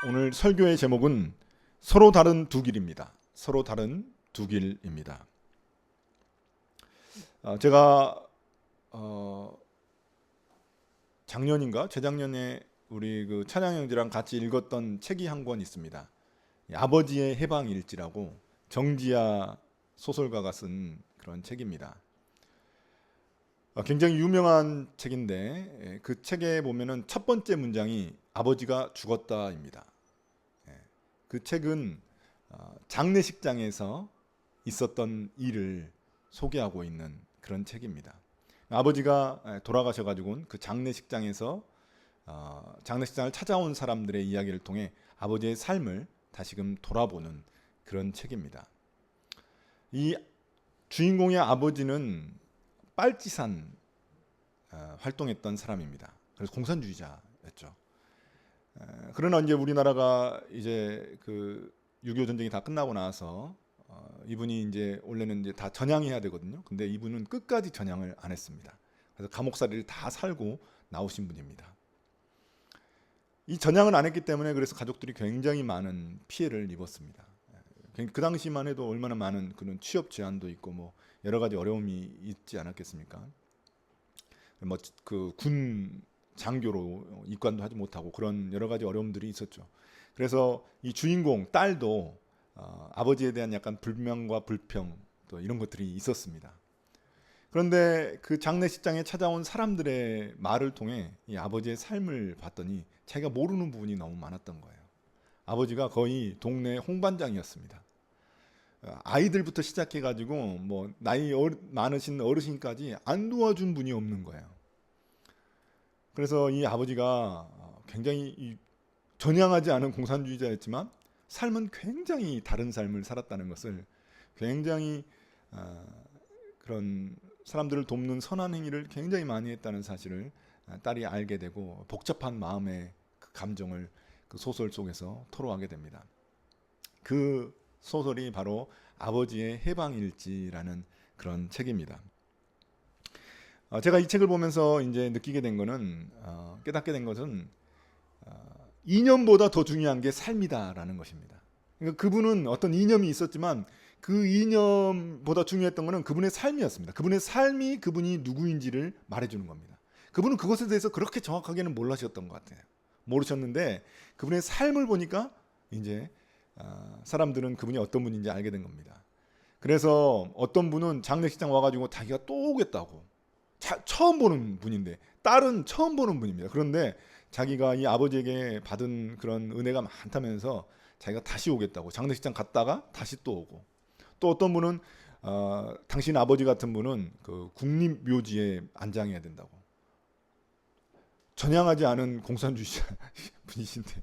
오늘 설교의 제목은 서로 다른 두 길입니다. 서로 다른 두 길입니다. 제가 작년인가 재작년에 우리 그 찬양 형제랑 같이 읽었던 책이 한 권 있습니다. 아버지의 해방일지라고 정지아 소설가가 쓴 그런 책입니다. 굉장히 유명한 책인데 그 책에 보면은 첫 번째 문장이 아버지가 죽었다입니다. 그 책은 장례식장에서 있었던 일을 소개하고 있는 그런 책입니다. 아버지가 돌아가셔가지고 그 장례식장에서 장례식장을 찾아온 사람들의 이야기를 통해 아버지의 삶을 다시금 돌아보는 그런 책입니다. 이 주인공의 아버지는 빨치산 활동했던 사람입니다. 그래서 공산주의자였죠. 그러나 이제 우리나라가 이제 그 6.25 전쟁이 다 끝나고 나서 이분이 이제 원래는 이제 다 전향해야 되거든요. 근데 이분은 끝까지 전향을 안 했습니다. 그래서 감옥살이를 다 살고 나오신 분입니다. 이 전향을 안 했기 때문에 그래서 가족들이 굉장히 많은 피해를 입었습니다. 그 당시만 해도 얼마나 많은 그런 취업 제한도 있고 뭐 여러 가지 어려움이 있지 않았겠습니까? 뭐 그 군 장교로 입관도 하지 못하고 그런 여러 가지 어려움들이 있었죠. 그래서 이 주인공 딸도 아버지에 대한 약간 불명과 불평 또 이런 것들이 있었습니다. 그런데 그 장례식장에 찾아온 사람들의 말을 통해 이 아버지의 삶을 봤더니 자기가 모르는 부분이 너무 많았던 거예요. 아버지가 거의 동네 홍반장이었습니다. 아이들부터 시작해가지고 뭐 나이 많으신 어르신까지 안 도와준 분이 없는 거예요. 그래서 이 아버지가 굉장히 전향하지 않은 공산주의자였지만 삶은 굉장히 다른 삶을 살았다는 것을 굉장히 그런 사람들을 돕는 선한 행위를 굉장히 많이 했다는 사실을 딸이 알게 되고 복잡한 마음의 그 감정을 그 소설 속에서 토로하게 됩니다. 그 소설이 바로 아버지의 해방일지라는 그런 책입니다. 제가 이 책을 보면서 이제 느끼게 된 것은 깨닫게 된 것은 이념보다 더 중요한 게 삶이다라는 것입니다. 그러니까 그분은 어떤 이념이 있었지만 그 이념보다 중요했던 것은 그분의 삶이었습니다. 그분의 삶이 그분이 누구인지를 말해주는 겁니다. 그분은 그것에 대해서 그렇게 정확하게는 모르셨던 것 같아요. 모르셨는데 그분의 삶을 보니까 이제 사람들은 그분이 어떤 분인지 알게 된 겁니다. 그래서 어떤 분은 장례식장 와가지고 자기가 또 오겠다고 처음 보는 분인데 딸은 처음 보는 분입니다. 그런데 자기가 이 아버지에게 받은 그런 은혜가 많다면서 자기가 다시 오겠다고 장례식장 갔다가 다시 또 오고 또 어떤 분은 당신 아버지 같은 분은 그 국립묘지에 안장해야 된다고 전향하지 않은 공산주의자 분이신데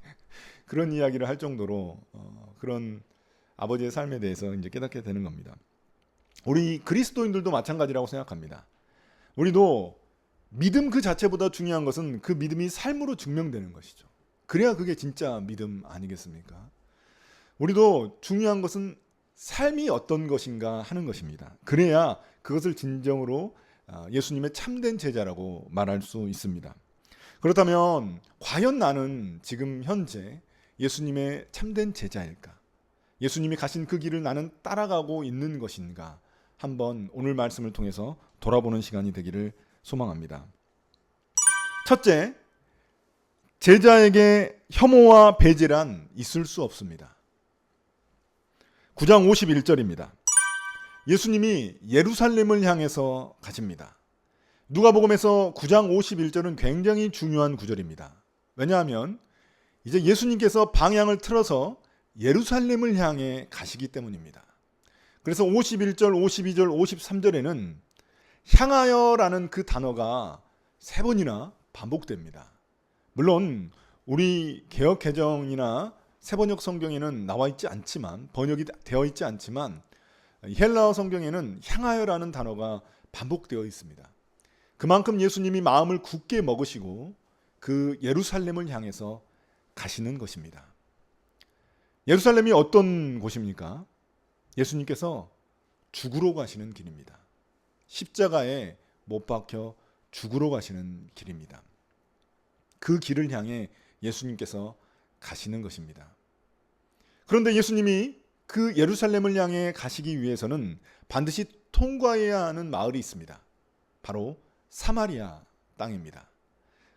그런 이야기를 할 정도로 그런 아버지의 삶에 대해서 이제 깨닫게 되는 겁니다. 우리 그리스도인들도 마찬가지라고 생각합니다. 우리도 믿음 그 자체보다 중요한 것은 그 믿음이 삶으로 증명되는 것이죠. 그래야 그게 진짜 믿음 아니겠습니까? 우리도 중요한 것은 삶이 어떤 것인가 하는 것입니다. 그래야 그것을 진정으로 예수님의 참된 제자라고 말할 수 있습니다. 그렇다면 과연 나는 지금 현재 예수님의 참된 제자일까? 예수님이 가신 그 길을 나는 따라가고 있는 것인가? 한번 오늘 말씀을 통해서 돌아보는 시간이 되기를 소망합니다. 첫째, 제자에게 혐오와 배제란 있을 수 없습니다. 9장 51절입니다. 예수님이 예루살렘을 향해서 가십니다. 누가복음에서 9장 51절은 굉장히 중요한 구절입니다. 왜냐하면 이제 예수님께서 방향을 틀어서 예루살렘을 향해 가시기 때문입니다. 그래서 51절, 52절, 53절에는 향하여라는 그 단어가 3번이나 반복됩니다. 물론 우리 개역개정이나 새번역 성경에는 나와 있지 않지만 번역이 되어 있지 않지만 헬라어 성경에는 향하여라는 단어가 반복되어 있습니다. 그만큼 예수님이 마음을 굳게 먹으시고 그 예루살렘을 향해서 가시는 것입니다. 예루살렘이 어떤 곳입니까? 예수님께서 죽으러 가시는 길입니다. 십자가에 못 박혀 죽으러 가시는 길입니다. 그 길을 향해 예수님께서 가시는 것입니다. 그런데 예수님이 그 예루살렘을 향해 가시기 위해서는 반드시 통과해야 하는 마을이 있습니다. 바로 사마리아 땅입니다.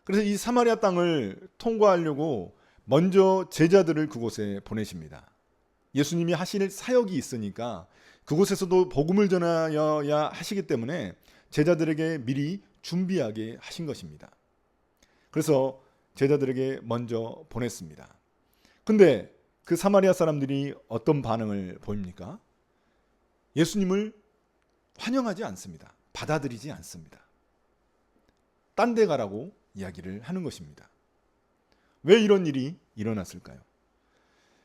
그래서 이 사마리아 땅을 통과하려고 먼저 제자들을 그곳에 보내십니다. 예수님이 하실 사역이 있으니까 그곳에서도 복음을 전하여야 하시기 때문에 제자들에게 미리 준비하게 하신 것입니다. 그래서 제자들에게 먼저 보냈습니다. 근데 그 사마리아 사람들이 어떤 반응을 보입니까? 예수님을 환영하지 않습니다. 받아들이지 않습니다. 딴 데 가라고 이야기를 하는 것입니다. 왜 이런 일이 일어났을까요?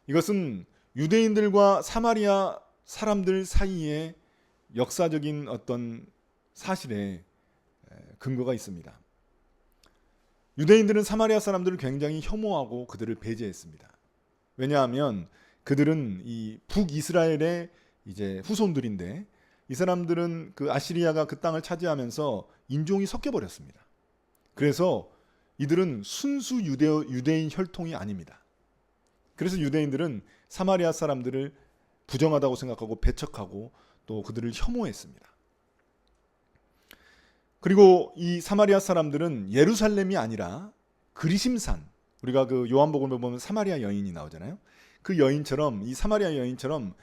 이것은 유대인들과 사마리아 사람들 사이에 역사적인 어떤 사실에 근거가 있습니다. 유대인들은 사마리아 사람들을 굉장히 혐오하고 그들을 배제했습니다. 왜냐하면 그들은 이 북이스라엘의 이제 후손들인데 이 사람들은 그 아시리아가 그 땅을 차지하면서 인종이 섞여 버렸습니다. 그래서 이들은 순수 유대인 혈통이 아닙니다. 그래서 유대인들은 사마리아 사람들을 부정하다고 생각하고 배척하고 또 그들을 혐오했습니다. 그리고 이 사마리아 사람들은 예루살렘이 아니라 그리심산, 우리가 그 요한복음을 보면 사마리아 여인이 나오잖아요. 그 여인처럼, 이 사마리아 여인처럼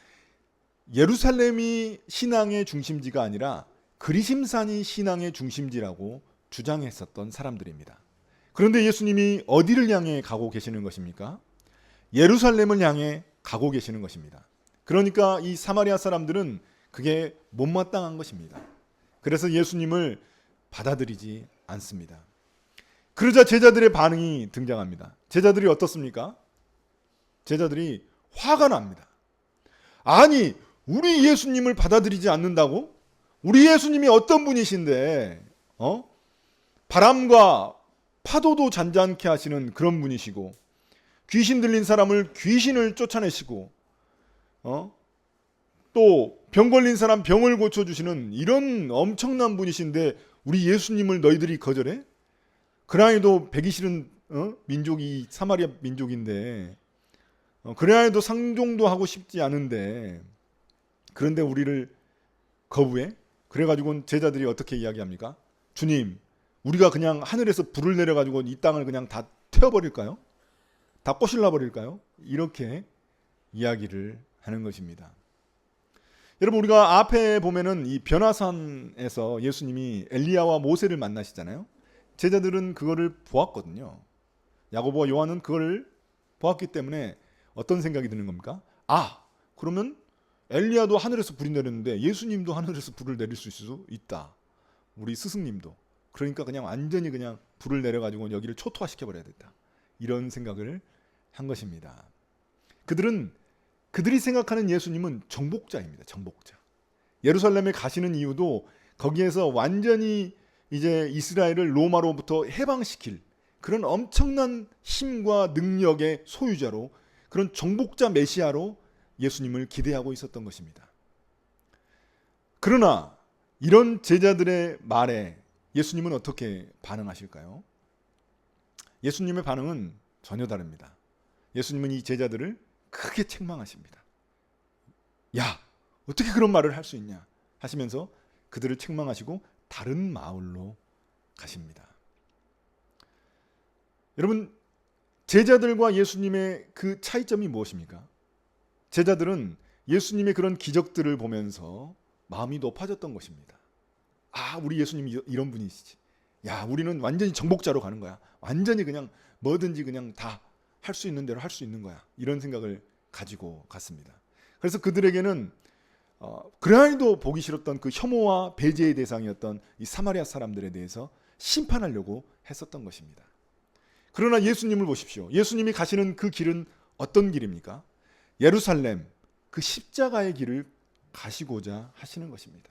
예루살렘이 신앙의 중심지가 아니라 그리심산이 신앙의 중심지라고 주장했었던 사람들입니다. 그런데 예수님이 어디를 향해 가고 계시는 것입니까? 예루살렘을 향해 가고 계시는 것입니다. 그러니까 이 사마리아 사람들은 그게 못마땅한 것입니다. 그래서 예수님을 받아들이지 않습니다. 그러자 제자들의 반응이 등장합니다. 제자들이 어떻습니까? 제자들이 화가 납니다. 아니, 우리 예수님을 받아들이지 않는다고? 우리 예수님이 어떤 분이신데, 바람과 파도도 잔잔케 하시는 그런 분이시고, 귀신 들린 사람을 귀신을 쫓아내시고, 또 병 걸린 사람 병을 고쳐주시는 이런 엄청난 분이신데 우리 예수님을 너희들이 거절해? 그라이도 배기 싫은 민족이 사마리아 민족인데, 그라이도 상종도 하고 싶지 않은데, 그런데 우리를 거부해? 그래가지고 제자들이 어떻게 이야기합니까? 주님, 우리가 그냥 하늘에서 불을 내려가지고 이 땅을 그냥 다 태워버릴까요? 다 꼬실라 버릴까요? 이렇게 이야기를 하는 것입니다. 여러분, 우리가 앞에 보면은 이 변화산에서 예수님이 엘리야와 모세를 만나시잖아요. 제자들은 그거를 보았거든요. 야고보와 요한은 그걸 보았기 때문에 어떤 생각이 드는 겁니까? 아, 그러면 엘리야도 하늘에서 불이 내렸는데 예수님도 하늘에서 불을 내릴 수 있다. 우리 스승님도. 그러니까 그냥 완전히 그냥 불을 내려가지고 여기를 초토화시켜 버려야 된다. 이런 생각을 한 것입니다. 그들이 생각하는 예수님은 정복자입니다. 정복자. 예루살렘에 가시는 이유도 거기에서 완전히 이제 이스라엘을 로마로부터 해방시킬 그런 엄청난 힘과 능력의 소유자로, 그런 정복자 메시아로 예수님을 기대하고 있었던 것입니다. 그러나 이런 제자들의 말에 예수님은 어떻게 반응하실까요? 예수님의 반응은 전혀 다릅니다. 예수님은 이 제자들을 크게 책망하십니다. 야, 어떻게 그런 말을 할 수 있냐 하시면서 그들을 책망하시고 다른 마을로 가십니다. 여러분, 제자들과 예수님의 그 차이점이 무엇입니까? 제자들은 예수님의 그런 기적들을 보면서 마음이 높아졌던 것입니다. 아, 우리 예수님이 이런 분이시지. 야, 우리는 완전히 정복자로 가는 거야. 완전히 그냥 뭐든지 그냥 다 할 수 있는 대로 할 수 있는 거야. 이런 생각을 가지고 갔습니다. 그래서 그들에게는 그라이도 보기 싫었던 그 혐오와 배제의 대상이었던 이 사마리아 사람들에 대해서 심판하려고 했었던 것입니다. 그러나 예수님을 보십시오. 예수님이 가시는 그 길은 어떤 길입니까? 예루살렘, 그 십자가의 길을 가시고자 하시는 것입니다.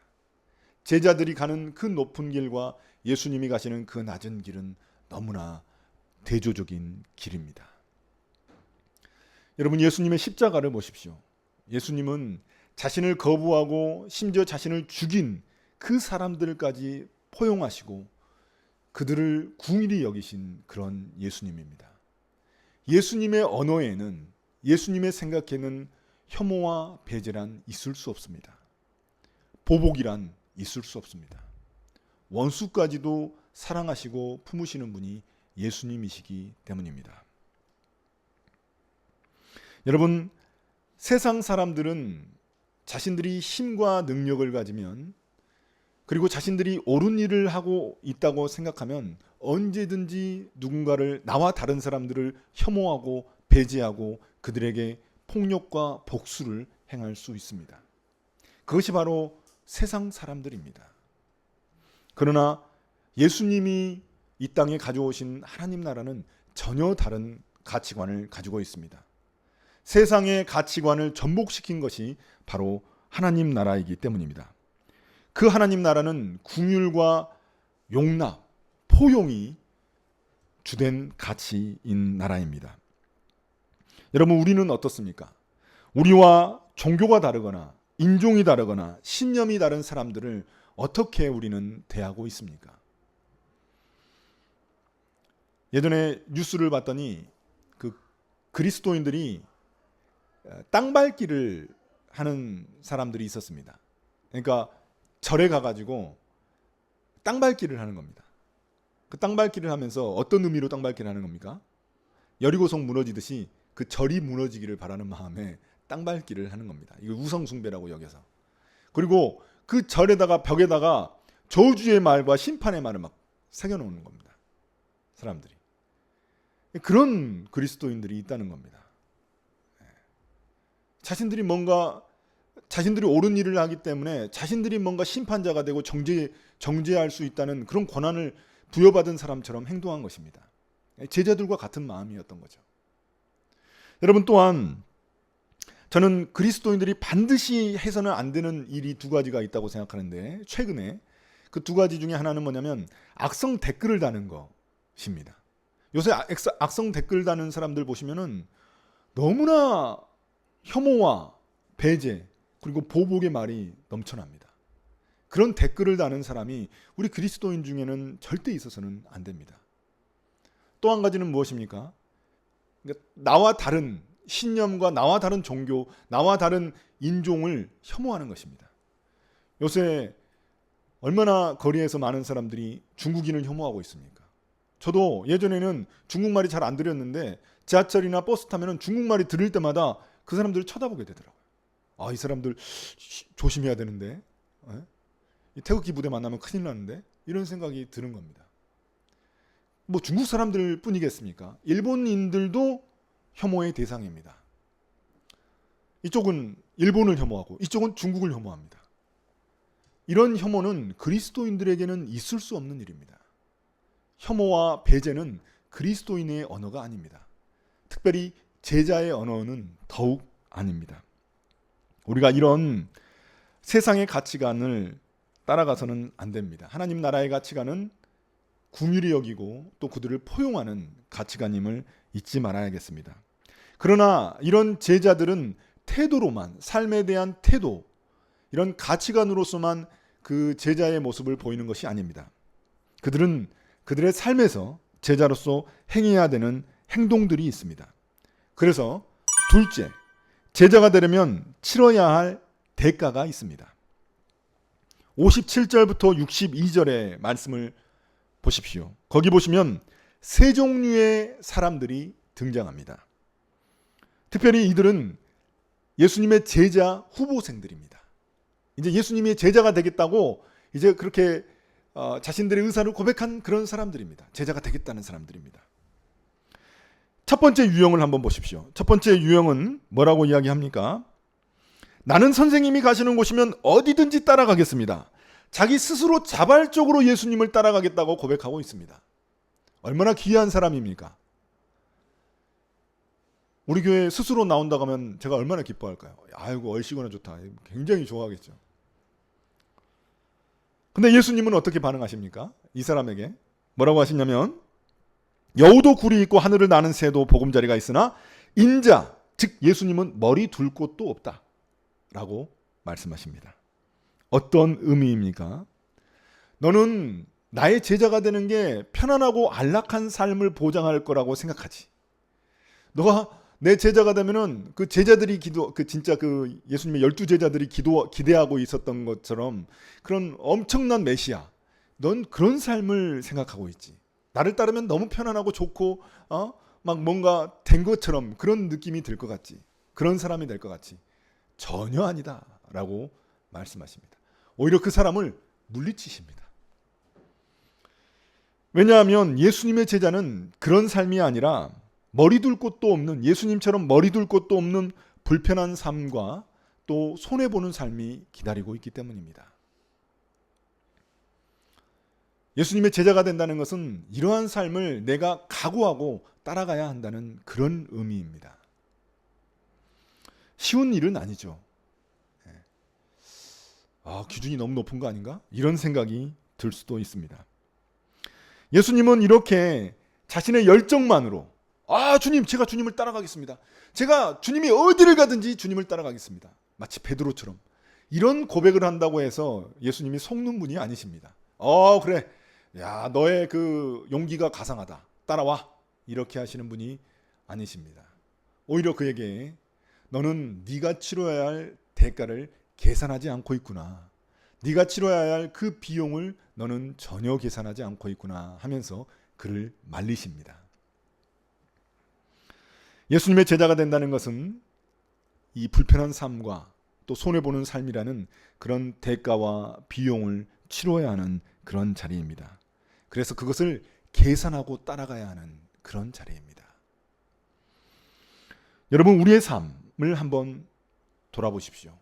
제자들이 가는 그 높은 길과 예수님이 가시는 그 낮은 길은 너무나 대조적인 길입니다. 여러분, 예수님의 십자가를 보십시오. 예수님은 자신을 거부하고 심지어 자신을 죽인 그 사람들까지 포용하시고 그들을 궁일이 여기신 그런 예수님입니다. 예수님의 언어에는, 예수님의 생각에는 혐오와 배제란 있을 수 없습니다. 보복이란 있을 수 없습니다. 원수까지도 사랑하시고 품으시는 분이 예수님이시기 때문입니다. 여러분, 세상 사람들은 자신들이 힘과 능력을 가지면, 그리고 자신들이 옳은 일을 하고 있다고 생각하면 언제든지 누군가를, 나와 다른 사람들을 혐오하고 배제하고 그들에게 폭력과 복수를 행할 수 있습니다. 그것이 바로 세상 사람들입니다. 그러나 예수님이 이 땅에 가져오신 하나님 나라는 전혀 다른 가치관을 가지고 있습니다. 세상의 가치관을 전복시킨 것이 바로 하나님 나라이기 때문입니다. 그 하나님 나라는 긍휼과 용납, 포용이 주된 가치인 나라입니다. 여러분, 우리는 어떻습니까? 우리와 종교가 다르거나 인종이 다르거나 신념이 다른 사람들을 어떻게 우리는 대하고 있습니까? 예전에 뉴스를 봤더니 그 그리스도인들이 땅밟기를 하는 사람들이 있었습니다. 그러니까 절에 가가지고 땅밟기를 하는 겁니다. 그 땅밟기를 하면서 어떤 의미로 땅밟기를 하는 겁니까? 여리고성 무너지듯이 그 절이 무너지기를 바라는 마음에 땅밟기를 하는 겁니다. 이거 우상숭배라고 여겨서. 그리고 그 절에다가, 벽에다가 저주의 말과 심판의 말을 막 새겨놓는 겁니다. 사람들이. 그런 그리스도인들이 있다는 겁니다. 자신들이 옳은 일을 하기 때문에 자신들이 뭔가 심판자가 되고 정죄할 수 있다는 그런 권한을 부여받은 사람처럼 행동한 것입니다. 제자들과 같은 마음이었던 거죠. 여러분, 또한 저는 그리스도인들이 반드시 해서는 안 되는 일이 두 가지가 있다고 생각하는데, 최근에 그 두 가지 중에 하나는 뭐냐면 악성 댓글을 다는 것입니다. 요새 악성 댓글 다는 사람들 보시면은 너무나 혐오와 배제, 그리고 보복의 말이 넘쳐납니다. 그런 댓글을 다는 사람이 우리 그리스도인 중에는 절대 있어서는 안 됩니다. 또 한 가지는 무엇입니까? 그러니까 나와 다른 신념과 나와 다른 종교, 나와 다른 인종을 혐오하는 것입니다. 요새 얼마나 거리에서 많은 사람들이 중국인을 혐오하고 있습니까? 저도 예전에는 중국말이 잘 안 들렸는데 지하철이나 버스 타면은 중국말이 들릴 때마다 그 사람들을 쳐다보게 되더라고요. 아, 이 사람들 조심해야 되는데, 이 태극기 부대 만나면 큰일 나는데, 이런 생각이 드는 겁니다. 뭐 중국 사람들 뿐이겠습니까? 일본인들도 혐오의 대상입니다. 이쪽은 일본을 혐오하고 이쪽은 중국을 혐오합니다. 이런 혐오는 그리스도인들에게는 있을 수 없는 일입니다. 혐오와 배제는 그리스도인의 언어가 아닙니다. 특별히 제자의 언어는 더욱 아닙니다. 우리가 이런 세상의 가치관을 따라가서는 안 됩니다. 하나님 나라의 가치관은 긍휼히 여기고 또 그들을 포용하는 가치관임을 잊지 말아야겠습니다. 그러나 이런 제자들은 태도로만, 삶에 대한 태도, 이런 가치관으로서만 그 제자의 모습을 보이는 것이 아닙니다. 그들은 그들의 삶에서 제자로서 행해야 되는 행동들이 있습니다. 그래서 둘째, 제자가 되려면 치러야 할 대가가 있습니다. 57절부터 62절의 말씀을 보십시오. 거기 보시면 세 종류의 사람들이 등장합니다. 특별히 이들은 예수님의 제자 후보생들입니다. 이제 예수님의 제자가 되겠다고 이제 그렇게 자신들의 의사를 고백한 그런 사람들입니다. 제자가 되겠다는 사람들입니다. 첫 번째 유형을 한번 보십시오. 첫 번째 유형은 뭐라고 이야기합니까? 나는 선생님이 가시는 곳이면 어디든지 따라가겠습니다. 자기 스스로 자발적으로 예수님을 따라가겠다고 고백하고 있습니다. 얼마나 귀한 사람입니까? 우리 교회 스스로 나온다고 하면 제가 얼마나 기뻐할까요? 아이고, 얼씨구나 좋다. 굉장히 좋아하겠죠. 근데 예수님은 어떻게 반응하십니까? 이 사람에게 뭐라고 하시냐면, 여우도 굴이 있고 하늘을 나는 새도 보금자리가 있으나 인자, 즉 예수님은 머리 둘 곳도 없다 라고 말씀하십니다. 어떤 의미입니까? 너는 나의 제자가 되는 게 편안하고 안락한 삶을 보장할 거라고 생각하지. 너가 내 제자가 되면은 그 제자들이 진짜 그 예수님의 12제자들이 기대하고 있었던 것처럼 그런 엄청난 메시아, 넌 그런 삶을 생각하고 있지. 나를 따르면 너무 편안하고 좋고 막 뭔가 된 것처럼 그런 느낌이 들 것 같지. 그런 사람이 될 것 같지. 전혀 아니다 라고 말씀하십니다. 오히려 그 사람을 물리치십니다. 왜냐하면 예수님의 제자는 그런 삶이 아니라 머리 둘 곳도 없는, 예수님처럼 머리 둘 곳도 없는 불편한 삶과 또 손해보는 삶이 기다리고 있기 때문입니다. 예수님의 제자가 된다는 것은 이러한 삶을 내가 각오하고 따라가야 한다는 그런 의미입니다. 쉬운 일은 아니죠. 기준이 너무 높은 거 아닌가? 이런 생각이 들 수도 있습니다. 예수님은 이렇게 자신의 열정만으로 주님, 제가 주님을 따라가겠습니다. 제가 주님이 어디를 가든지 주님을 따라가겠습니다. 마치 베드로처럼 이런 고백을 한다고 해서 예수님이 속는 분이 아니십니다. 그래, 야, 너의 그 용기가 가상하다, 따라와, 이렇게 하시는 분이 아니십니다. 오히려 그에게 너는 네가 치러야 할 대가를 계산하지 않고 있구나, 네가 치러야 할 그 비용을 너는 전혀 계산하지 않고 있구나 하면서 그를 말리십니다. 예수님의 제자가 된다는 것은 이 불편한 삶과 또 손해보는 삶이라는 그런 대가와 비용을 치러야 하는 그런 자리입니다. 그래서 그것을 계산하고 따라가야 하는 그런 자리입니다. 여러분, 우리의 삶을 한번 돌아보십시오.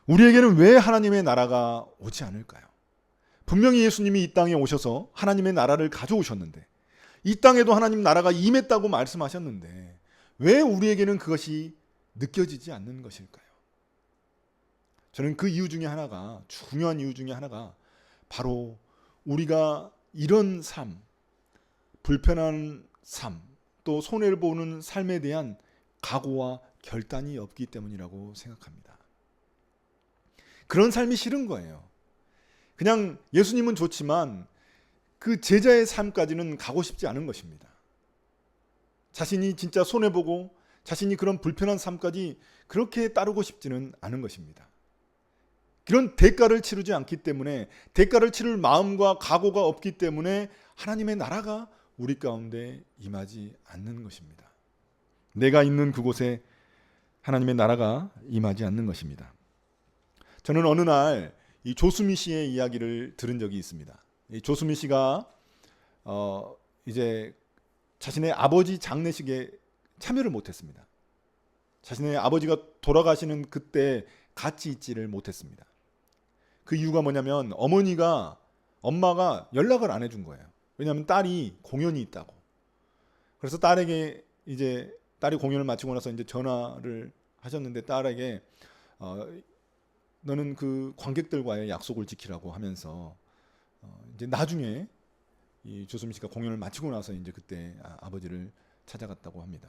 우리에게는 왜 하나님의 나라가 오지 않을까요? 분명히 예수님이 이 땅에 오셔서 하나님의 나라를 가져오셨는데, 이 땅에도 하나님 나라가 임했다고 말씀하셨는데 왜 우리에게는 그것이 느껴지지 않는 것일까요? 저는 그 이유 중에 하나가, 중요한 이유 중에 하나가 바로 우리가 이런 삶, 불편한 삶, 또 손해를 보는 삶에 대한 각오와 결단이 없기 때문이라고 생각합니다. 그런 삶이 싫은 거예요. 그냥 예수님은 좋지만 그 제자의 삶까지는 가고 싶지 않은 것입니다. 자신이 진짜 손해보고 자신이 그런 불편한 삶까지 그렇게 따르고 싶지는 않은 것입니다. 그런 대가를 치르지 않기 때문에, 대가를 치를 마음과 각오가 없기 때문에 하나님의 나라가 우리 가운데 임하지 않는 것입니다. 내가 있는 그곳에 하나님의 나라가 임하지 않는 것입니다. 저는 어느 날 이 조수미 씨의 이야기를 들은 적이 있습니다. 이 조수미 씨가 이제 자신의 아버지 장례식에 참여를 못했습니다. 자신의 아버지가 돌아가시는 그때 같이 있지를 못했습니다. 그 이유가 뭐냐면 엄마가 연락을 안 해준 거예요. 왜냐하면 딸이 공연이 있다고. 그래서 딸에게 이제 딸이 공연을 마치고 나서 이제 전화를 하셨는데 딸에게 너는 그 관객들과의 약속을 지키라고 하면서 이제 나중에 이 조수미 씨가 공연을 마치고 나서 이제 그때 아버지를 찾아갔다고 합니다.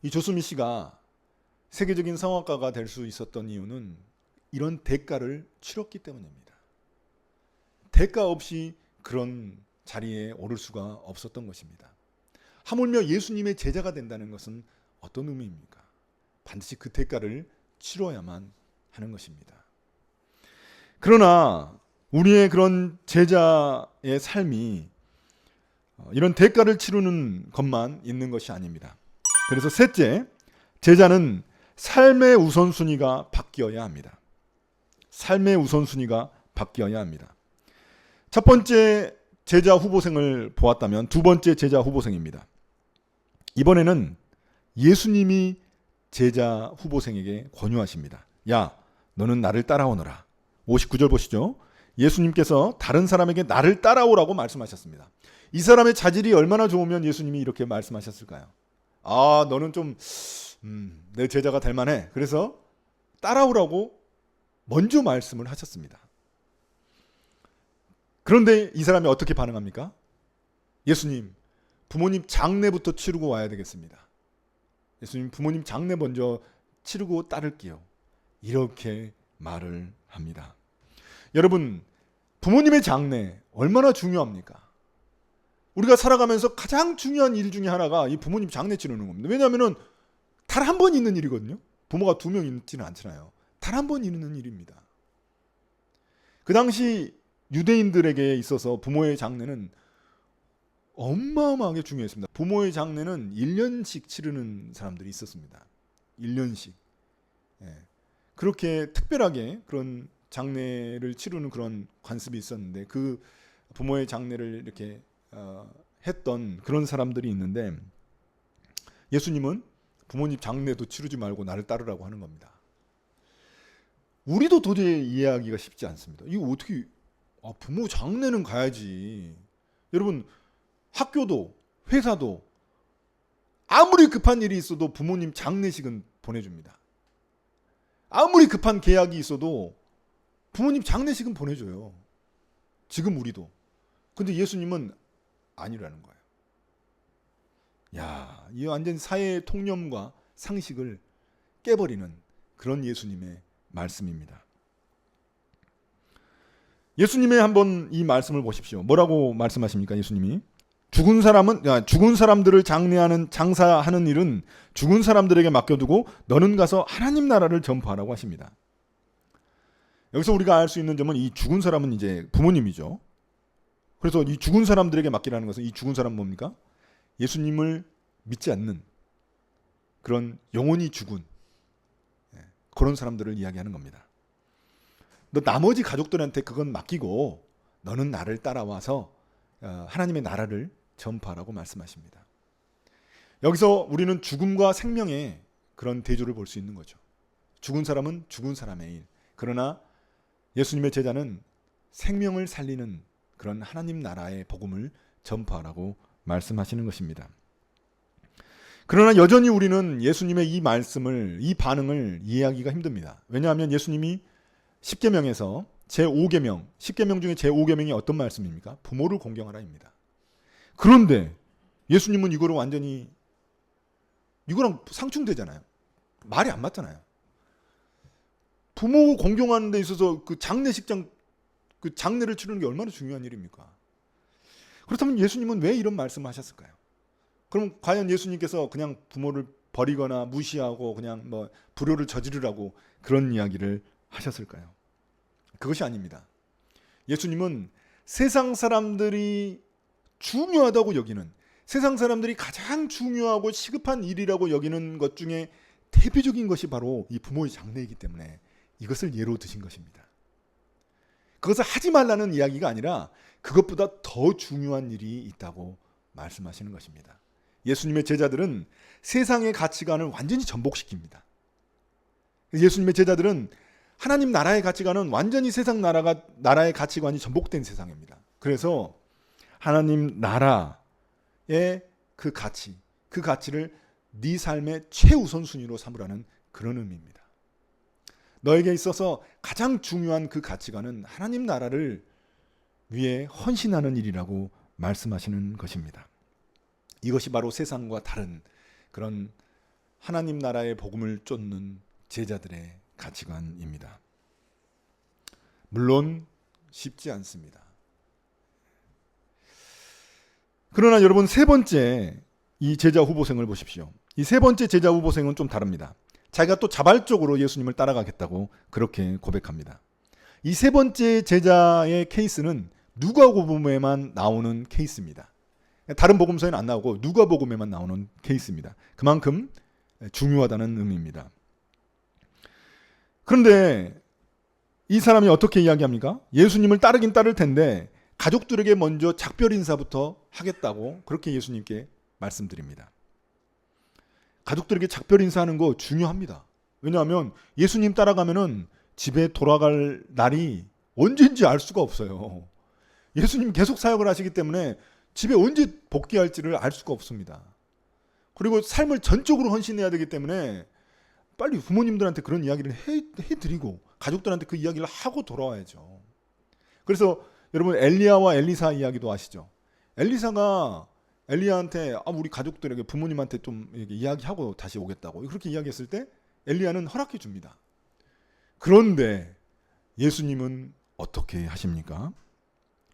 이 조수미 씨가 세계적인 성악가가 될 수 있었던 이유는 이런 대가를 치렀기 때문입니다. 대가 없이 그런 자리에 오를 수가 없었던 것입니다. 하물며 예수님의 제자가 된다는 것은 어떤 의미입니까? 반드시 그 대가를 치러야만 하는 것입니다. 그러나 우리의 그런 제자의 삶이 이런 대가를 치르는 것만 있는 것이 아닙니다. 그래서 셋째, 제자는 삶의 우선순위가 바뀌어야 합니다. 삶의 우선순위가 바뀌어야 합니다. 첫 번째 제자 후보생을 보았다면 두 번째 제자 후보생입니다. 이번에는 예수님이 제자 후보생에게 권유하십니다. 야, 너는 나를 따라오너라. 59절 보시죠. 예수님께서 다른 사람에게 나를 따라오라고 말씀하셨습니다. 이 사람의 자질이 얼마나 좋으면 예수님이 이렇게 말씀하셨을까요? 너는 좀 내 제자가 될 만해. 그래서 따라오라고 먼저 말씀을 하셨습니다. 그런데 이 사람이 어떻게 반응합니까? 예수님, 부모님 장례부터 치르고 와야 되겠습니다. 예수님, 부모님 장례 먼저 치르고 따를게요. 이렇게 말을 합니다. 여러분, 부모님의 장례 얼마나 중요합니까? 우리가 살아가면서 가장 중요한 일 중에 하나가 이 부모님 장례 치르는 겁니다. 왜냐하면 단 한 번 있는 일이거든요. 부모가 2명 있지는 않잖아요. 단 한 번 있는 일입니다. 그 당시 유대인들에게 있어서 부모의 장례는 어마어마하게 중요했습니다. 부모의 장례는 1년씩 치르는 사람들이 있었습니다. 1년씩. 예. 그렇게 특별하게 그런 장례를 치르는 그런 관습이 있었는데 그 부모의 장례를 이렇게 했던 그런 사람들이 있는데 예수님은 부모님 장례도 치르지 말고 나를 따르라고 하는 겁니다. 우리도 도저히 이해하기가 쉽지 않습니다. 이거 어떻게 부모 장례는 가야지. 여러분 학교도 회사도 아무리 급한 일이 있어도 부모님 장례식은 보내줍니다. 아무리 급한 계약이 있어도 부모님 장례식은 보내줘요. 지금 우리도. 근데 예수님은 아니라는 거예요. 야, 이 완전 사회의 통념과 상식을 깨버리는 그런 예수님의 말씀입니다. 예수님의 한번 이 말씀을 보십시오. 뭐라고 말씀하십니까? 예수님이 죽은 사람들을 장례하는 장사하는 일은 죽은 사람들에게 맡겨두고 너는 가서 하나님 나라를 전파하라고 하십니다. 여기서 우리가 알 수 있는 점은 이 죽은 사람은 이제 부모님이죠. 그래서 이 죽은 사람들에게 맡기라는 것은 이 죽은 사람은 뭡니까? 예수님을 믿지 않는 그런 영혼이 죽은 그런 사람들을 이야기하는 겁니다. 너 나머지 가족들한테 그건 맡기고 너는 나를 따라와서 하나님의 나라를 전파하라고 말씀하십니다. 여기서 우리는 죽음과 생명의 그런 대조를 볼 수 있는 거죠. 죽은 사람은 죽은 사람의 일. 그러나 예수님의 제자는 생명을 살리는 그런 하나님 나라의 복음을 전파하라고 말씀하시는 것입니다. 그러나 여전히 우리는 예수님의 이 말씀을, 이 반응을 이해하기가 힘듭니다. 왜냐하면 예수님이 십계명에서 제5계명, 10계명 중에 제5계명이 어떤 말씀입니까? 부모를 공경하라입니다. 그런데 예수님은 이거를 완전히 이거랑 상충되잖아요. 말이 안 맞잖아요. 부모 공경하는 데 있어서 그 장례식장 그 장례를 치르는 게 얼마나 중요한 일입니까? 그렇다면 예수님은 왜 이런 말씀을 하셨을까요? 그럼 과연 예수님께서 그냥 부모를 버리거나 무시하고 그냥 뭐 불효를 저지르라고 그런 이야기를 하셨을까요? 그것이 아닙니다. 예수님은 세상 사람들이 중요하다고 여기는, 세상 사람들이 가장 중요하고 시급한 일이라고 여기는 것 중에 대표적인 것이 바로 이 부모의 장례이기 때문에 이것을 예로 드신 것입니다. 그것을 하지 말라는 이야기가 아니라 그것보다 더 중요한 일이 있다고 말씀하시는 것입니다. 예수님의 제자들은 세상의 가치관을 완전히 전복시킵니다. 예수님의 제자들은 하나님 나라의 가치관은 완전히 세상 나라의 가치관이 전복된 세상입니다. 그래서 하나님 나라의 그 가치를 네 삶의 최우선순위로 삼으라는 그런 의미입니다. 너에게 있어서 가장 중요한 그 가치관은 하나님 나라를 위해 헌신하는 일이라고 말씀하시는 것입니다. 이것이 바로 세상과 다른 그런 하나님 나라의 복음을 쫓는 제자들의 가치관입니다. 물론 쉽지 않습니다. 그러나 여러분 세 번째 이 제자 후보생을 보십시오. 이 세 번째 제자 후보생은 좀 다릅니다. 자기가 또 자발적으로 예수님을 따라가겠다고 그렇게 고백합니다. 이 세 번째 제자의 케이스는 누가복음에만 나오는 케이스입니다. 다른 복음서에는 안 나오고 누가복음에만 나오는 케이스입니다. 그만큼 중요하다는 의미입니다. 그런데 이 사람이 어떻게 이야기합니까? 예수님을 따르긴 따를 텐데 가족들에게 먼저 작별 인사부터 하겠다고 그렇게 예수님께 말씀드립니다. 가족들에게 작별 인사하는 거 중요합니다. 왜냐하면 예수님 따라가면은 집에 돌아갈 날이 언제인지 알 수가 없어요. 예수님 계속 사역을 하시기 때문에 집에 언제 복귀할지를 알 수가 없습니다. 그리고 삶을 전적으로 헌신해야 되기 때문에 빨리 부모님들한테 그런 이야기를 해드리고 가족들한테 그 이야기를 하고 돌아와야죠. 그래서 여러분 엘리야와 엘리사 이야기도 아시죠? 엘리사가 엘리야한테 우리 가족들에게 부모님한테 좀 이야기하고 다시 오겠다고 그렇게 이야기했을 때 엘리야는 허락해 줍니다. 그런데 예수님은 어떻게 하십니까?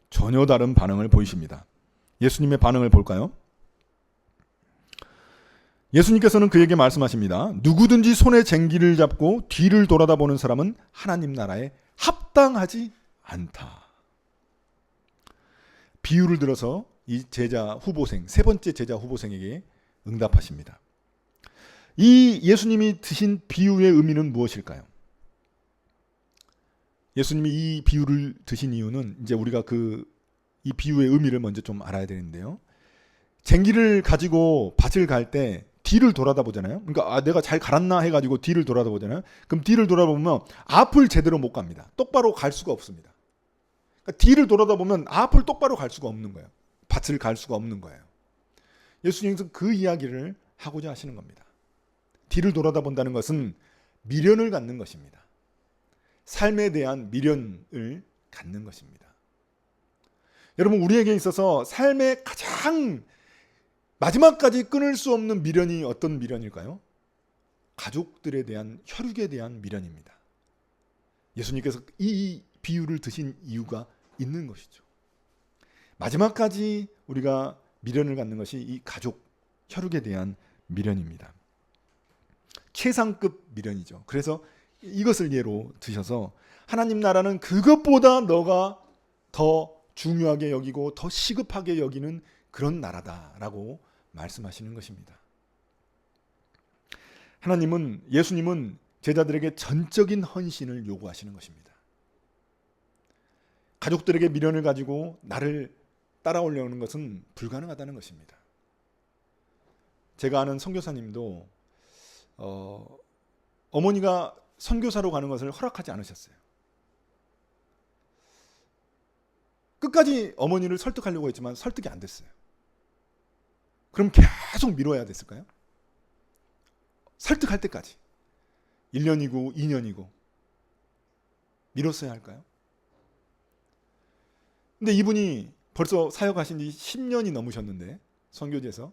전혀 다른 반응을 보이십니다. 예수님의 반응을 볼까요? 예수님께서는 그에게 말씀하십니다. 누구든지 손에 쟁기를 잡고 뒤를 돌아다보는 사람은 하나님 나라에 합당하지 않다. 비유를 들어서 이 제자 후보생, 세 번째 제자 후보생에게 응답하십니다. 이 예수님이 드신 비유의 의미는 무엇일까요? 예수님이 이 비유를 드신 이유는 이제 우리가 이 비유의 의미를 먼저 좀 알아야 되는데요. 쟁기를 가지고 밭을 갈 때 뒤를 돌아다보잖아요. 그러니까 내가 잘 갈았나 해가지고 뒤를 돌아다보잖아요. 그럼 뒤를 돌아보면 앞을 제대로 못 갑니다. 똑바로 갈 수가 없습니다. 그러니까 뒤를 돌아다보면 앞을 똑바로 갈 수가 없는 거예요. 밭을 갈 수가 없는 거예요. 예수님께서 그 이야기를 하고자 하시는 겁니다. 뒤를 돌아다본다는 것은 미련을 갖는 것입니다. 삶에 대한 미련을 갖는 것입니다. 여러분, 우리에게 있어서 삶의 가장 마지막까지 끊을 수 없는 미련이 어떤 미련일까요? 가족들에 대한, 혈육에 대한 미련입니다. 예수님께서 이 비유를 드신 이유가 있는 것이죠. 마지막까지 우리가 미련을 갖는 것이 이 가족, 혈육에 대한 미련입니다. 최상급 미련이죠. 그래서 이것을 예로 드셔서 하나님 나라는 그것보다 너가 더 중요하게 여기고 더 시급하게 여기는 그런 나라다라고 말씀하시는 것입니다. 예수님은 제자들에게 전적인 헌신을 요구하시는 것입니다. 가족들에게 미련을 가지고 나를 따라오려는 것은 불가능하다는 것입니다. 제가 아는 선교사님도 어머니가 선교사로 가는 것을 허락하지 않으셨어요. 끝까지 어머니를 설득하려고 했지만 설득이 안 됐어요. 그럼 계속 미뤄야 됐을까요? 설득할 때까지 1년이고 2년이고 미뤘어야 할까요? 근데 이분이 벌써 사역하신 지 10년이 넘으셨는데 선교지에서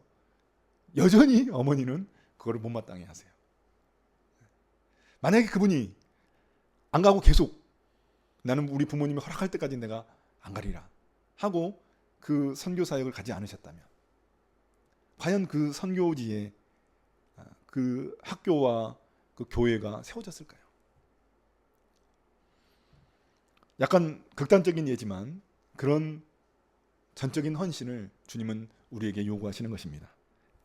여전히 어머니는 그거를 못마땅해 하세요. 만약에 그분이 안 가고 계속 나는 우리 부모님이 허락할 때까지 내가 안 가리라 하고 그 선교 사역을 가지 않으셨다면 과연 그 선교지에 그 학교와 그 교회가 세워졌을까요? 약간 극단적인 예지만 그런 전적인 헌신을 주님은 우리에게 요구하시는 것입니다.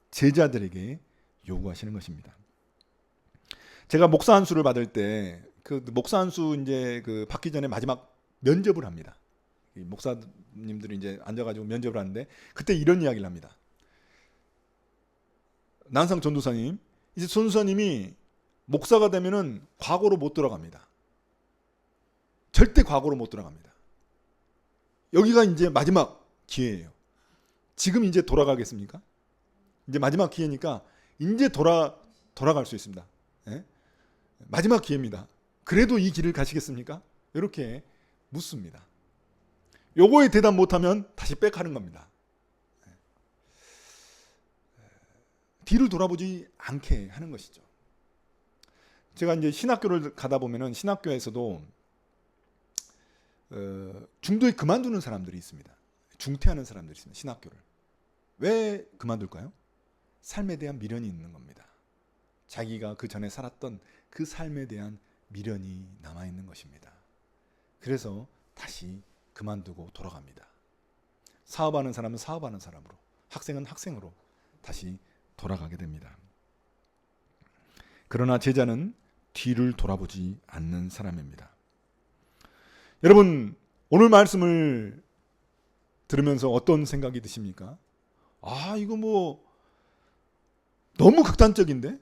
제자들에게 요구하시는 것입니다. 제가 목사 안수를 받을 때 그 목사 안수 이제 받기 전에 마지막 면접을 합니다. 목사님들이 이제 앉아가지고 면접을 하는데 그때 이런 이야기를 합니다. 난상 전도사님, 이제 전도사님이 목사가 되면은 과거로 못 돌아갑니다. 절대 과거로 못 돌아갑니다. 여기가 이제 마지막 기회예요. 지금 이제 돌아가겠습니까? 이제 마지막 기회니까 이제 돌아갈 수 있습니다. 예? 마지막 기회입니다. 그래도 이 길을 가시겠습니까? 이렇게 묻습니다. 요거에 대답 못하면 다시 백하는 겁니다. 뒤를 돌아보지 않게 하는 것이죠. 제가 이제 신학교를 가다 보면은 신학교에서도 중도에 그만두는 사람들이 있습니다. 중퇴하는 사람들이 있습니다. 신학교를. 왜 그만둘까요? 삶에 대한 미련이 있는 겁니다. 자기가 그 전에 살았던 그 삶에 대한 미련이 남아있는 것입니다. 그래서 다시 그만두고 돌아갑니다. 사업하는 사람은 사업하는 사람으로, 학생은 학생으로 다시 돌아가게 됩니다. 그러나 제자는 뒤를 돌아보지 않는 사람입니다. 여러분, 오늘 말씀을 들으면서 어떤 생각이 드십니까? 이거 너무 극단적인데?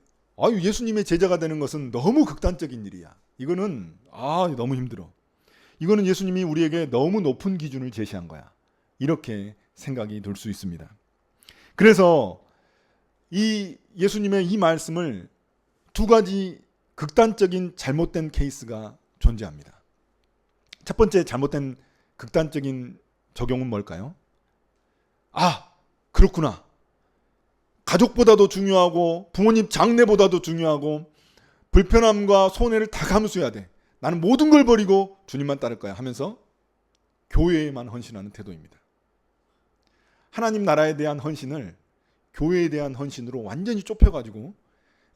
예수님의 제자가 되는 것은 너무 극단적인 일이야. 이거는 너무 힘들어. 이거는 예수님이 우리에게 너무 높은 기준을 제시한 거야. 이렇게 생각이 들 수 있습니다. 그래서 이 예수님의 이 말씀을 두 가지 극단적인 잘못된 케이스가 존재합니다. 첫 번째 잘못된 극단적인 적용은 뭘까요? 그렇구나. 가족보다도 중요하고 부모님 장례보다도 중요하고 불편함과 손해를 다 감수해야 돼. 나는 모든 걸 버리고 주님만 따를 거야 하면서 교회에만 헌신하는 태도입니다. 하나님 나라에 대한 헌신을 교회에 대한 헌신으로 완전히 좁혀가지고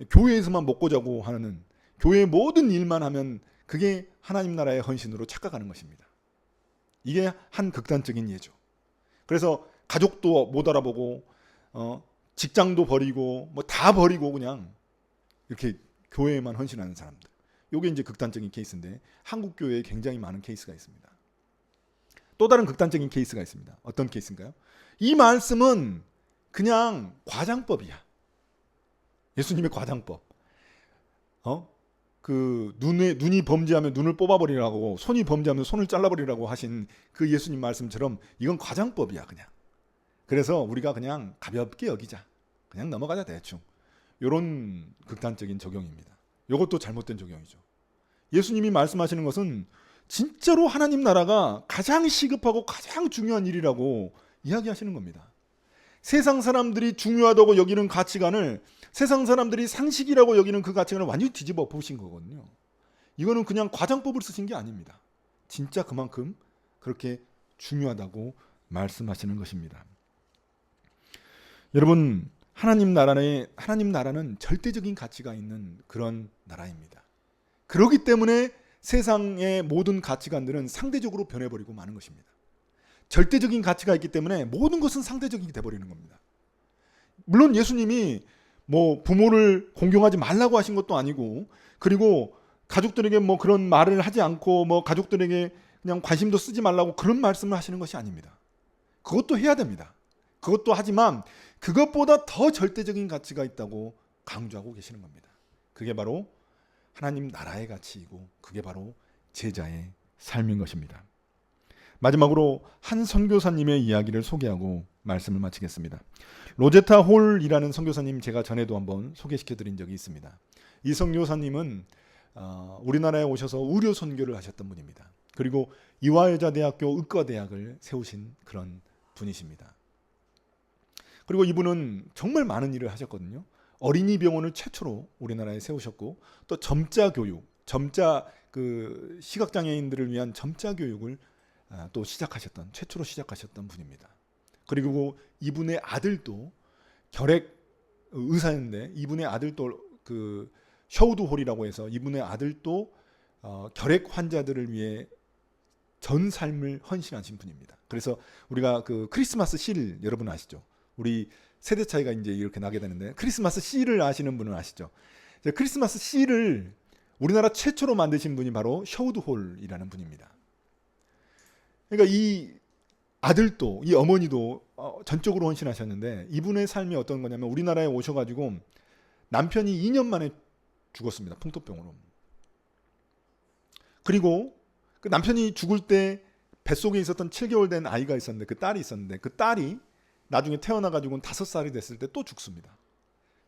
교회에서만 먹고 자고 하는, 교회의 모든 일만 하면 그게 하나님 나라의 헌신으로 착각하는 것입니다. 이게 한 극단적인 예죠. 그래서 가족도 못 알아보고 직장도 버리고 뭐 다 버리고 그냥 이렇게 교회에만 헌신하는 사람들. 이게 이제 극단적인 케이스인데 한국 교회에 굉장히 많은 케이스가 있습니다. 또 다른 극단적인 케이스가 있습니다. 어떤 케이스인가요? 이 말씀은 그냥 과장법이야. 예수님의 과장법. 그 눈이 범죄하면 눈을 뽑아버리라고, 손이 범죄하면 손을 잘라버리라고 하신 그 예수님 말씀처럼 이건 과장법이야 그냥. 그래서 우리가 그냥 가볍게 여기자, 그냥 넘어가자 대충. 이런 극단적인 적용입니다. 이것도 잘못된 적용이죠. 예수님이 말씀하시는 것은 진짜로 하나님 나라가 가장 시급하고 가장 중요한 일이라고 이야기하시는 겁니다. 세상 사람들이 중요하다고 여기는 가치관을, 세상 사람들이 상식이라고 여기는 그 가치관을 완전히 뒤집어 엎으신 거거든요. 이거는 그냥 과장법을 쓰신 게 아닙니다. 진짜 그만큼 그렇게 중요하다고 말씀하시는 것입니다. 여러분, 하나님 나라는 절대적인 가치가 있는 그런 나라입니다. 그렇기 때문에 세상의 모든 가치관들은 상대적으로 변해버리고 마는 것입니다. 절대적인 가치가 있기 때문에 모든 것은 상대적이 돼버리는 겁니다. 물론 예수님이 뭐 부모를 공경하지 말라고 하신 것도 아니고, 그리고 가족들에게 뭐 그런 말을 하지 않고 뭐 가족들에게 그냥 관심도 쓰지 말라고 그런 말씀을 하시는 것이 아닙니다. 그것도 해야 됩니다. 그것도 하지만 그것보다 더 절대적인 가치가 있다고 강조하고 계시는 겁니다. 그게 바로 하나님 나라의 가치이고 그게 바로 제자의 삶인 것입니다. 마지막으로 한 선교사님의 이야기를 소개하고 말씀을 마치겠습니다. 로제타 홀이라는 선교사님 제가 전에도 한번 소개시켜드린 적이 있습니다. 이 선교사님은 우리나라에 오셔서 의료 선교를 하셨던 분입니다. 그리고 이화여자대학교 의과대학을 세우신 그런 분이십니다. 그리고 이분은 정말 많은 일을 하셨거든요. 어린이 병원을 최초로 우리나라에 세우셨고, 또 점자 교육, 그 시각장애인들을 위한 점자 교육을 또 최초로 시작하셨던 분입니다. 그리고 이분의 아들도 결핵 의사였는데, 이분의 아들도 그 셔우드 홀이라고 해서 이분의 아들도 결핵 환자들을 위해 전 삶을 헌신하신 분입니다. 그래서 우리가 그 크리스마스 실 여러분 아시죠? 우리 세대 차이가 이제 이렇게 나게 되는데, 크리스마스 씨를 아시는 분은 아시죠? 크리스마스 씨를 우리나라 최초로 만드신 분이 바로 셔우드 홀이라는 분입니다. 그러니까 이 아들도, 이 어머니도 전적으로 헌신하셨는데, 이분의 삶이 어떤 거냐면 우리나라에 오셔가지고 남편이 2년 만에 죽었습니다. 풍토병으로. 그리고 그 남편이 죽을 때 뱃속에 있었던 7개월 된 아이가 있었는데, 그 딸이 있었는데, 그 딸이 나중에 태어나가지고는 5살이 됐을 때 또 죽습니다.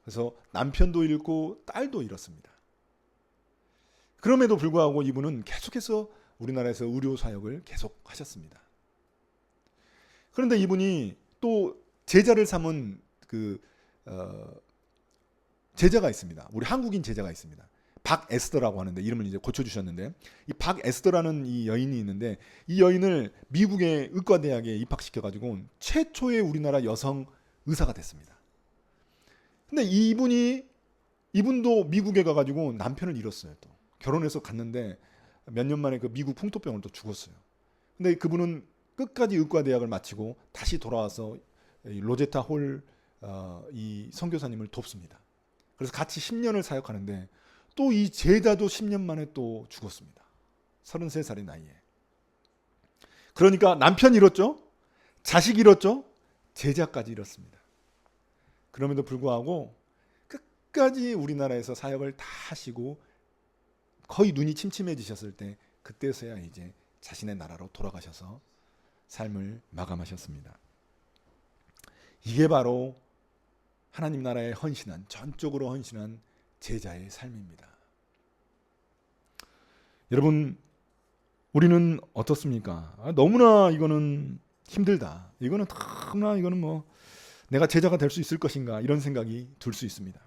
그래서 남편도 잃고 딸도 잃었습니다. 그럼에도 불구하고 이분은 계속해서 우리나라에서 의료 사역을 계속 하셨습니다. 그런데 이분이 또 제자를 삼은 제자가 있습니다. 우리 한국인 제자가 있습니다. 박에스더라고 하는데, 이름을 이제 고쳐주셨는데, 이 박에스더라는 이 여인이 있는데, 이 여인을 미국의 의과대학에 입학시켜가지고 최초의 우리나라 여성 의사가 됐습니다. 근데 이분도 미국에 가가지고 남편을 잃었어요. 또 결혼해서 갔는데 몇 년 만에 그 미국 풍토병으로 또 죽었어요. 근데 그분은 끝까지 의과대학을 마치고 다시 돌아와서 로제타 홀 이 선교사님을 돕습니다. 그래서 같이 10년을 사역하는데, 또 이 제자도 10년 만에 또 죽었습니다. 33살의 나이에. 그러니까 남편 잃었죠, 자식 잃었죠, 제자까지 잃었습니다. 그럼에도 불구하고 끝까지 우리나라에서 사역을 다 하시고 거의 눈이 침침해지셨을 때, 그때서야 이제 자신의 나라로 돌아가셔서 삶을 마감하셨습니다. 이게 바로 하나님 나라에 헌신한, 전적으로 헌신한 제자의 삶입니다. 여러분, 우리는 어떻습니까? 너무나 이거는 힘들다. 이거는 뭐 내가 제자가 될 수 있을 것인가, 이런 생각이 들 수 있습니다.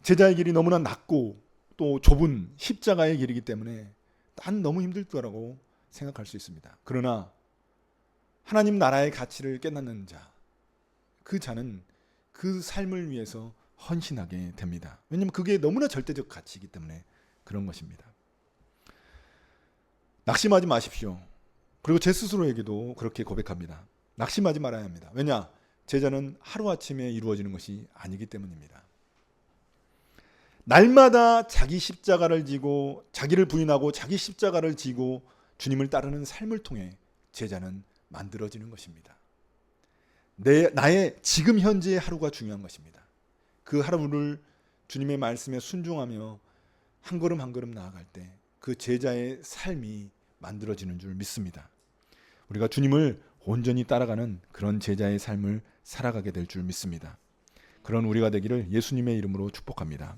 제자의 길이 너무나 낮고 또 좁은 십자가의 길이기 때문에 난 너무 힘들 거라고 생각할 수 있습니다. 그러나 하나님 나라의 가치를 깨닫는 자, 그 자는 그 삶을 위해서 헌신하게 됩니다. 왜냐하면 그게 너무나 절대적 가치이기 때문에 그런 것입니다. 낙심하지 마십시오. 그리고 제 스스로에게도 그렇게 고백합니다. 낙심하지 말아야 합니다. 왜냐? 제자는 하루아침에 이루어지는 것이 아니기 때문입니다. 날마다 자기 십자가를 지고 자기를 부인하고 자기 십자가를 지고 주님을 따르는 삶을 통해 제자는 만들어지는 것입니다. 나의 지금 현재의 하루가 중요한 것입니다. 그 하루를 주님의 말씀에 순종하며 한 걸음 한 걸음 나아갈 때 그 제자의 삶이 만들어지는 줄 믿습니다. 우리가 주님을 온전히 따라가는 그런 제자의 삶을 살아가게 될 줄 믿습니다. 그런 우리가 되기를 예수님의 이름으로 축복합니다.